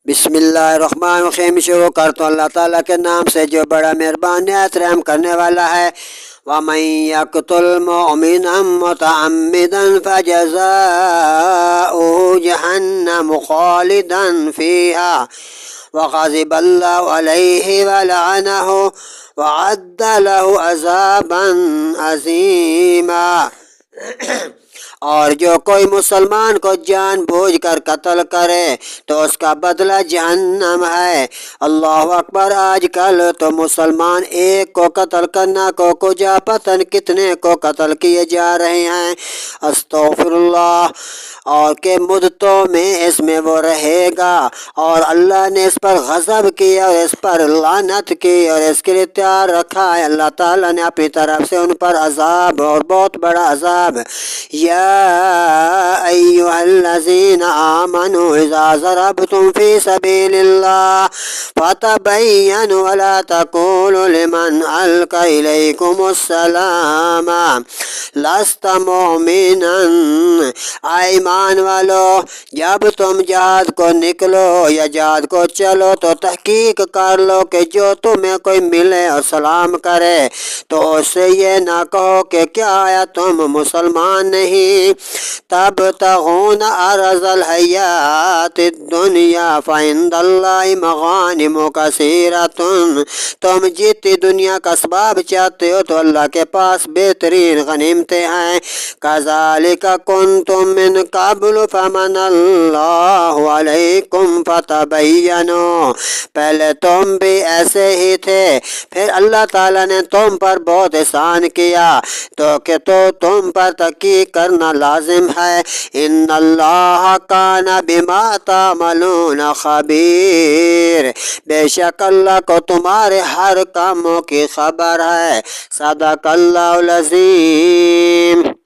بسم اللہ الرحمن الرحیم۔ شروع کرتا ہوں اللہ تعالیٰ کے نام سے جو بڑا مہربان نہایت رحم کرنے والا ہے۔ وَمَن يَقْتُلْ مُؤْمِنًا مُتَعَمِّدًا فَجَزَاؤُهُ جَهَنَّمُ خَالِدًا فِيهَا وَغَضِبَ اللَّهُ عَلَيْهِ وَلَعَنَهُ وَأَعَدَّ لَهُ عَذَابًا عَظِيمًا۔ اور جو کوئی مسلمان کو جان بوجھ کر قتل کرے تو اس کا بدلہ جہنم ہے۔ اللہ اکبر۔ آج کل تو مسلمان ایک کو قتل کرنا کو کجا پتن کتنے کو قتل کیے جا رہے ہیں۔ استغفر اللہ۔ اور کہ مدتوں میں اس میں وہ رہے گا اور اللہ نے اس پر غضب کیا اور اس پر لعنت کی اور اس کے لیے تیار رکھا ہے اللہ تعالیٰ نے اپنی طرف سے ان پر عذاب اور بہت بڑا عذاب۔ یا ایھا الذین آمنوا اذا ضربتم فی سبیل اللہ فتبینوا ولا تقولوا لمن القی الیکم السلام لست مؤمنا۔ ایمان والو، جب تم جہاد کو نکلو یا جہاد کو چلو تو تحقیق کر لو کہ جو تمہیں کوئی ملے اور سلام کرے تو اس سے یہ نہ کہو کہ کیا آیا تم مسلمان نہیں۔ تبتغون عرض الحیات الدنیا فعند اللہ مغانم کثیرۃ۔ تم جتنی دنیا کا اسباب چاہتے ہو تو اللہ کے پاس بہترین غنیمتیں ہیں۔ کذالک کنتم من قبل فمن اللہ علیکم فتبینوا۔ پہلے تم بھی ایسے ہی تھے پھر اللہ تعالیٰ نے تم پر بہت احسان کیا تو کہ تم پر تحقیق کرنا لازم ہے۔ ان اللہ کان بما تعملون خبیر۔ بے شک اللہ کو تمہارے ہر کاموں کی خبر ہے۔ صدق اللہ العظیم۔